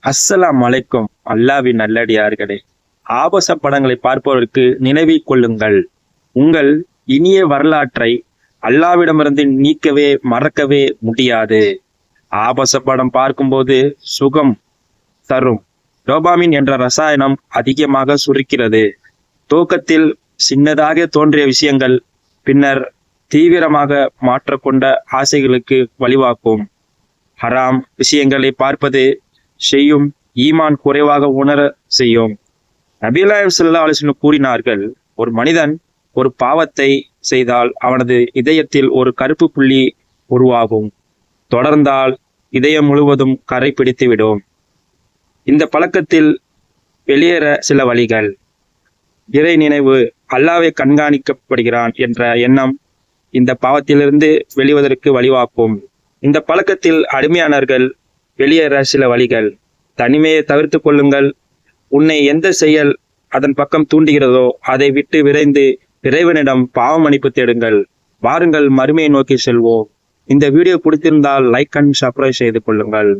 அஸ்ஸலாம் அலைக்கும். அல்லாவின் நல்லடியார்களே, ஆபாச படங்களை பார்ப்பவருக்கு நினைவில் கொள்ளுங்கள், உங்கள் இனிய வரலாற்றை அல்லாவிடமிருந்து நீக்கவே மறக்கவே முடியாது. ஆபாச படம் பார்க்கும்போது சுகம் தரும் டோபாமின் என்ற ரசாயனம் அதிகமாக சுருக்கிறது. துவக்கத்தில் சின்னதாக தோன்றிய விஷயங்கள் பின்னர் தீவிரமாக மாற்றக்கொண்ட ஆசைகளுக்கு வழிவாக்கும். ஹராம் விஷயங்களை பார்ப்பது செய்யும் ஈமான் குறைவாக உணர செய்யும். நபிகள் ஸல்லல்லாஹு அலைஹி வஸல்லம் கூறினார்கள், ஒரு மனிதன் ஒரு பாவத்தை செய்தால் அவனது இதயத்தில் ஒரு கருப்பு புள்ளி உருவாகும். தொடர்ந்தால் இதயம் முழுவதும் கரை பிடித்துவிடும். இந்த பழக்கத்தில் வெளியேற சில வழிகள்: இறை நினைவு, அல்லாஹ்வை கண்காணிக்கப்படுகிறான் என்ற எண்ணம் இந்த பாவத்திலிருந்து வெளிவதற்கு வழிவாக்கும். இந்த பழக்கத்தில் அடிமையானவர்கள் வெளியேற சில வழிகள்: தனிமையை தவிர்த்து கொள்ளுங்கள். உன்னை எந்த செயல் அதன் பக்கம் தூண்டுகிறதோ அதை விட்டு விரைந்து இறைவனிடம் பாவ மன்னிப்பு தேடுங்கள். வாருங்கள், மறுமையை நோக்கி செல்வோம். இந்த வீடியோ பிடித்திருந்தால் லைக் அண்ட் சப்ஸ்கிரைப் செய்து கொள்ளுங்கள்.